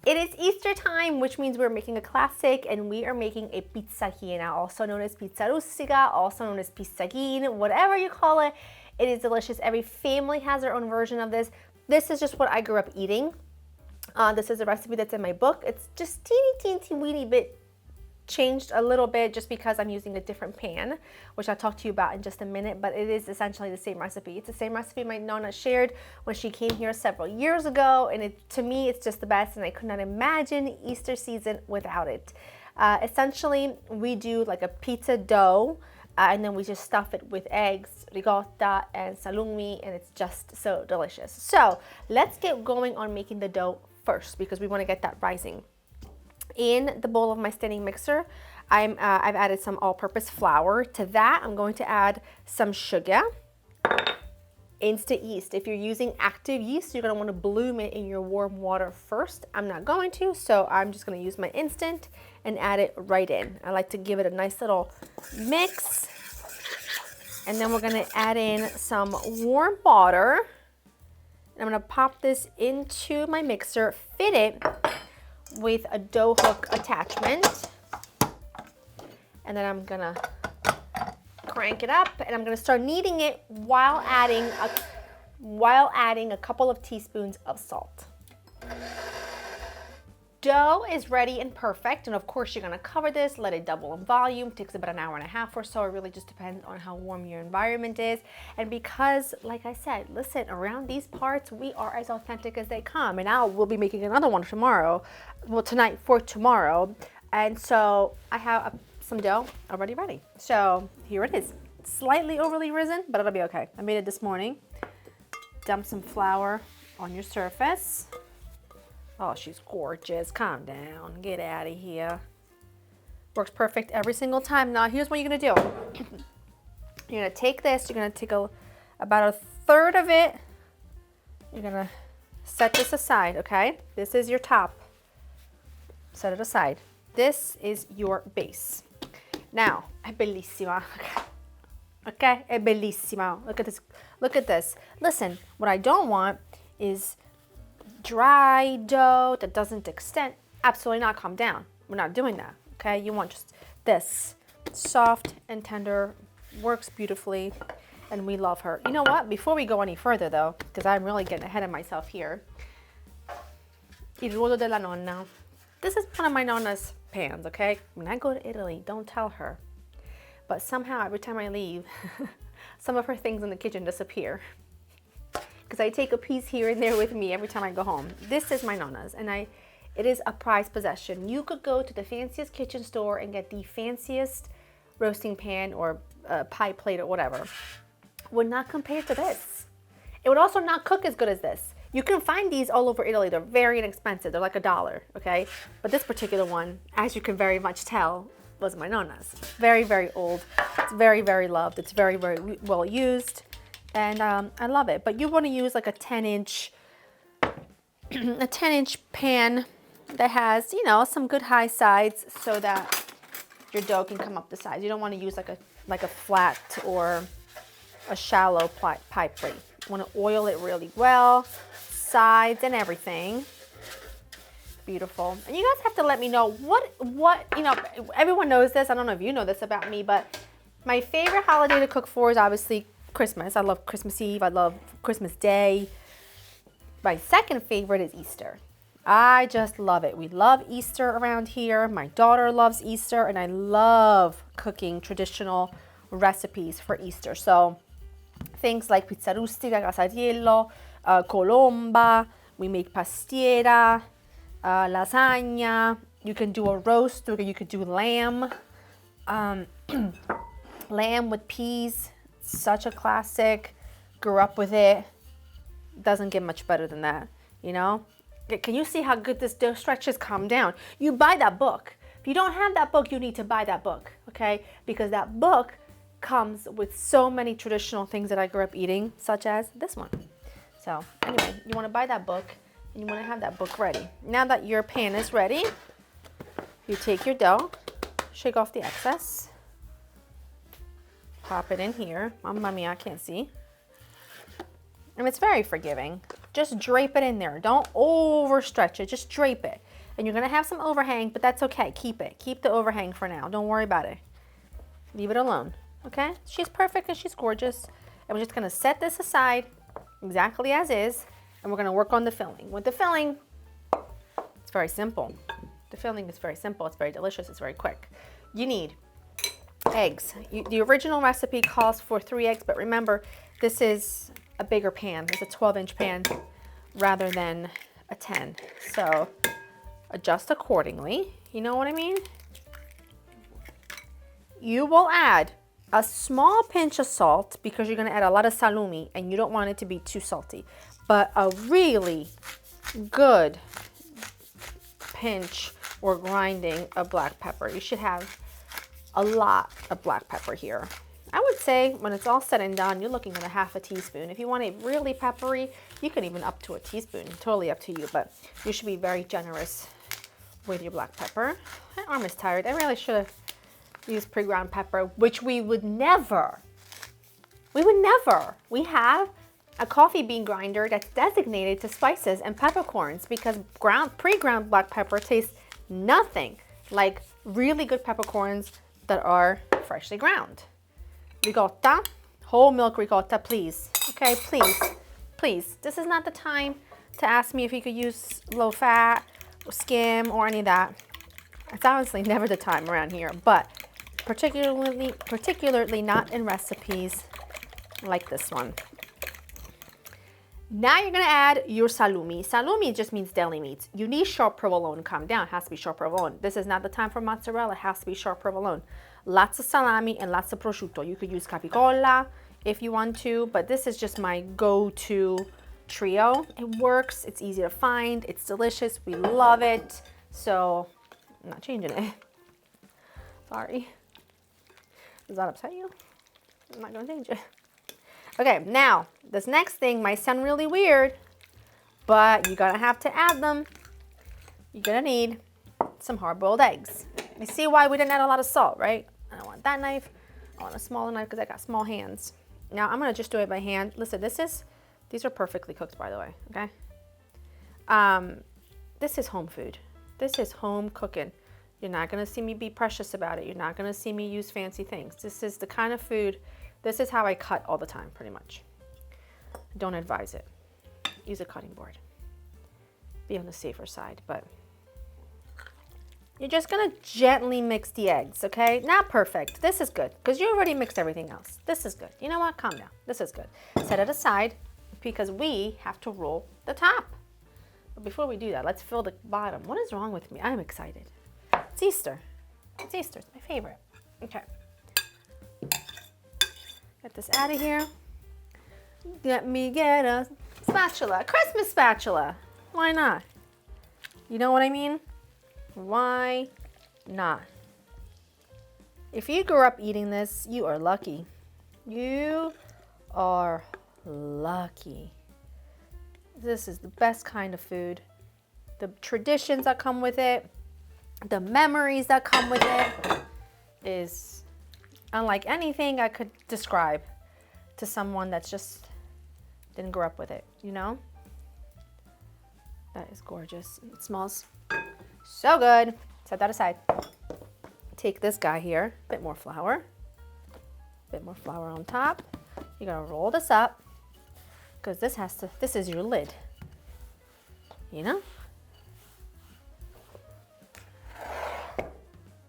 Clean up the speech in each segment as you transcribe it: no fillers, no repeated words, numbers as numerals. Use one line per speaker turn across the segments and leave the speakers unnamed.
It is Easter time, which means we're making a classic, and we are making a pizzagina, also known as pizza rustica, also known as pizzagin, whatever you call it. It is delicious. Every family has their own version of this. This is just what I grew up eating. This is a recipe that's in my book. It's just teeny weeny bit changed a little bit just because I'm using a different pan, which I'll talk to you about in just a minute, but it is essentially the same recipe. It's the same recipe my nonna shared when she came here several years ago, and to me it's just the best, and I could not imagine Easter season without it. Essentially, we do like a pizza dough, and then we just stuff it with eggs, ricotta, and salumi, and it's just so delicious. So let's get going on making the dough first because we want to get that rising. In the bowl of my standing mixer, I've added some all-purpose flour. To that, I'm going to add some sugar, instant yeast. If you're using active yeast, you're going to want to bloom it in your warm water first. I'm not going to, so I'm just going to use my instant and add it right in. I like to give it a nice little mix. And then we're going to add in some warm water. I'm going to pop this into my mixer, fit it with a dough hook attachment, and then I'm gonna crank it up, and I'm gonna start kneading it while adding a couple of teaspoons of salt. Dough is ready and perfect, and of course you're gonna cover this, let it double in volume. It takes about an hour and a half or so. It really just depends on how warm your environment is. And because, like I said, listen, around these parts, we are as authentic as they come. And we'll be making another one tomorrow, well, tonight for tomorrow. And so I have some dough already ready. So here it is. Slightly overly risen, but it'll be okay. I made it this morning. Dump some flour on your surface. Oh, she's gorgeous. Calm down. Get out of here. Works perfect every single time. Now, here's what you're going to do. You're going to take this. You're going to take about a third of it. You're going to set this aside, okay? This is your top. Set it aside. This is your base. Now, è bellissima. Okay? È bellissima. Look at this. Look at this. Listen, what I don't want is dry dough that doesn't extend. Absolutely not. Calm down. We're not doing that. Okay, you want just this soft and tender, works beautifully, and we love her. You know what, before we go any further though, because I'm really getting ahead of myself here, il ruolo della nonna. This is one of my nonna's pans. Okay, when I go to Italy, don't tell her, but somehow every time I leave some of her things in the kitchen disappear. Because I take a piece here and there with me every time I go home. This is my nonna's, and it is a prized possession. You could go to the fanciest kitchen store and get the fanciest roasting pan or pie plate or whatever. Would not compare to this. It would also not cook as good as this. You can find these all over Italy. They're very inexpensive. They're like $1, okay? But this particular one, as you can very much tell, was my nonna's. Very, very old. It's very, very loved. It's very, very well used. And I love it. But you want to use like a 10-inch pan that has, you know, some good high sides so that your dough can come up the sides. You don't want to use like a flat or a shallow pie plate. You want to oil it really well, sides and everything. Beautiful. And you guys have to let me know what you know, everyone knows this. I don't know if you know this about me, but my favorite holiday to cook for is obviously Christmas. I love Christmas Eve. I love Christmas Day. My second favorite is Easter. I just love it. We love Easter around here. My daughter loves Easter, and I love cooking traditional recipes for Easter. So things like pizza rustica, casatiello, colomba. We make pastiera, lasagna. You can do a roast, or you could do lamb. Lamb with peas. Such a classic. Grew up with it. Doesn't get much better than that, you know? Can you see how good this dough stretches? Calm down. You buy that book. If you don't have that book, you need to buy that book, okay? Because that book comes with so many traditional things that I grew up eating, such as this one. So anyway, you want to buy that book, and you want to have that book ready. Now that your pan is ready, you take your dough, shake off the excess, pop it in here. Mamma mia, I can't see. And it's very forgiving. Just drape it in there. Don't overstretch it. Just drape it. And you're gonna have some overhang, but that's okay. Keep it. Keep the overhang for now. Don't worry about it. Leave it alone, okay? She's perfect and she's gorgeous. And we're just gonna set this aside exactly as is, and we're gonna work on the filling. With the filling, it's very simple. The filling is very simple. It's very delicious. It's very quick. You need eggs. The original recipe calls for 3 eggs, but remember, this is a bigger pan. It's a 12-inch pan rather than a 10. So adjust accordingly. You know what I mean? You will add a small pinch of salt because you're going to add a lot of salumi and you don't want it to be too salty. But a really good pinch or grinding of black pepper. You should have a lot of black pepper here. I would say when it's all said and done, you're looking at a half a teaspoon. If you want it really peppery, you can even up to a teaspoon. Totally up to you, but you should be very generous with your black pepper. My arm is tired. I really should have used pre-ground pepper, which we would never. We have a coffee bean grinder that's designated to spices and peppercorns because pre-ground black pepper tastes nothing like really good peppercorns that are freshly ground. Ricotta, whole milk ricotta, please. Okay, please, please. This is not the time to ask me if you could use low fat, or skim, or any of that. It's honestly never the time around here, but particularly not in recipes like this one. Now you're gonna add your salumi. Salumi just means deli meats. You need sharp provolone. Calm down, it has to be sharp provolone. This is not the time for mozzarella, it has to be sharp provolone. Lots of salami and lots of prosciutto. You could use capicolla if you want to, but this is just my go-to trio. It works, it's easy to find, it's delicious, we love it. So I'm not changing it. Sorry. Does that upset you? I'm not gonna change it. Okay, now, this next thing might sound really weird, but you're gonna have to add them. You're gonna need some hard-boiled eggs. You see why we didn't add a lot of salt, right? I don't want that knife. I want a smaller knife because I got small hands. Now, I'm gonna just do it by hand. Listen, these are perfectly cooked, by the way, okay? This is home food. This is home cooking. You're not gonna see me be precious about it. You're not gonna see me use fancy things. This is the kind of food, this is how I cut all the time, pretty much. Don't advise it. Use a cutting board. Be on the safer side, but you're just gonna gently mix the eggs, okay? Not perfect, this is good, because you already mixed everything else. This is good. You know what, calm down, this is good. Set it aside, because we have to roll the top. But before we do that, let's fill the bottom. What is wrong with me? I'm excited. It's Easter. It's Easter, it's my favorite. Okay. Get this out of here. Let me get a spatula, a Christmas spatula. Why not? You know what I mean? Why not? If you grew up eating this, you are lucky. You are lucky. This is the best kind of food. The traditions that come with it, the memories that come with it is unlike anything I could describe to someone that's just didn't grow up with it, you know? That is gorgeous. It smells so good. Set that aside. Take this guy here, a bit more flour on top. You're gonna roll this up because this is your lid, you know?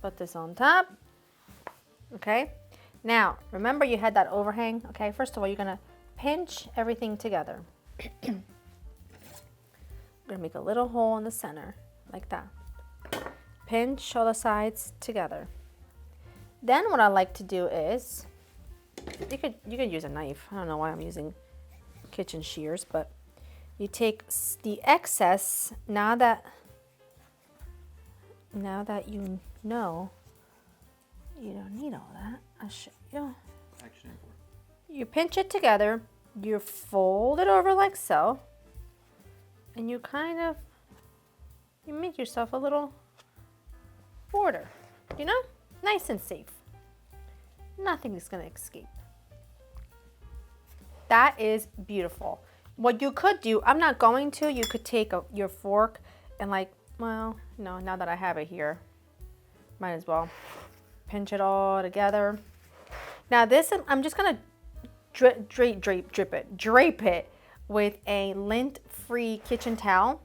Put this on top, okay? Now, remember you had that overhang, okay? First of all, you're gonna pinch everything together. You're gonna make a little hole in the center, like that. Pinch all the sides together. Then what I like to do is, you could use a knife. I don't know why I'm using kitchen shears, but you take the excess, now that you know you don't need all that. I'll show you. You pinch it together, you fold it over like so, and you you make yourself a little border, you know? Nice and safe. Nothing is gonna escape. That is beautiful. What you could do, I'm not going to, you could take your fork and like Well, no, now that I have it here, might as well pinch it all together. Now this, I'm just gonna drape it with a lint-free kitchen towel.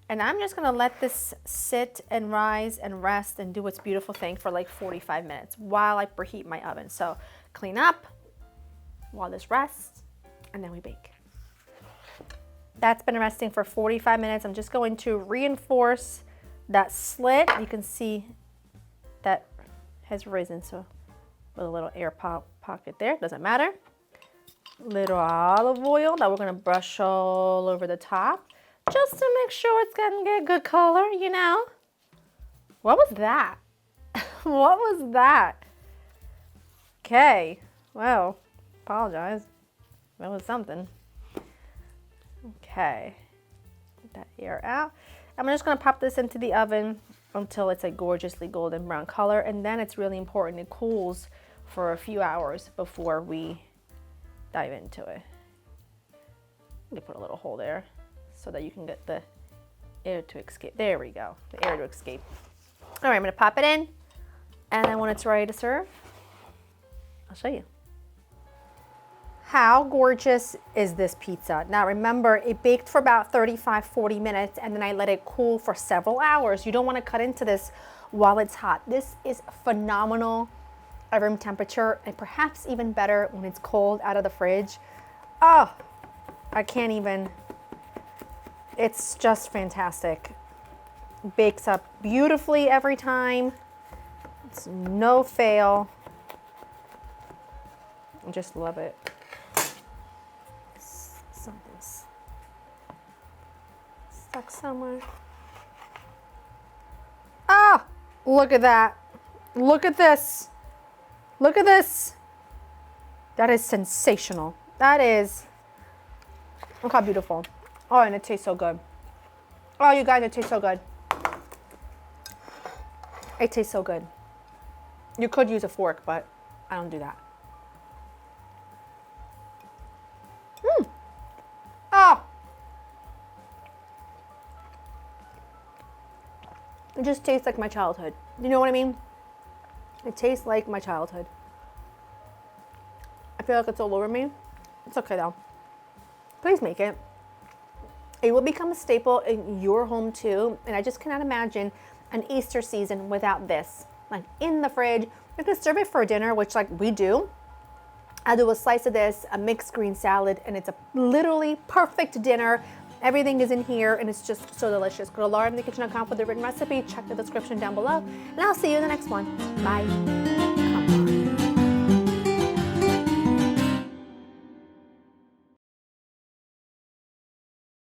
And I'm just gonna let this sit and rise and rest and do its beautiful thing for like 45 minutes while I preheat my oven. So clean up while this rests, and then we bake. That's been resting for 45 minutes. I'm just going to reinforce that slit. You can see that has risen, so with a little air pocket there, doesn't matter. Little olive oil that we're gonna brush all over the top, just to make sure it's gonna get good color, you know. What was that? What was that? Okay, well, apologize. That was something. Okay, get that air out. I'm just gonna pop this into the oven until it's a gorgeously golden brown color, and then it's really important it cools for a few hours before we dive into it. I'm gonna put a little hole there so that you can get the air to escape. There we go, the air to escape. All right, I'm gonna pop it in, and then when it's ready to serve, I'll show you. How gorgeous is this pizza? Now remember, it baked for about 35-40 minutes, and then I let it cool for several hours. You don't wanna cut into this while it's hot. This is phenomenal at room temperature, and perhaps even better when it's cold out of the fridge. Oh, I can't even. It's just fantastic. Bakes up beautifully every time. It's no fail. I just love it. Something's stuck somewhere. Ah, look at that. Look at this. Look at this. That is sensational. That is, look how beautiful. Oh, and it tastes so good. Oh, you guys, it tastes so good. It tastes so good. You could use a fork, but I don't do that. Oh! It just tastes like my childhood. You know what I mean? It tastes like my childhood. I feel like it's all over me. It's okay though. Please make it. It will become a staple in your home too. And I just cannot imagine an Easter season without this. Like in the fridge. You can serve it for dinner, which like we do. I'll do a slice of this, a mixed green salad, and it's a literally perfect dinner. Everything is in here, and it's just so delicious. Go to laurinthekitchen.com for the written recipe. Check the description down below, and I'll see you in the next one. Bye.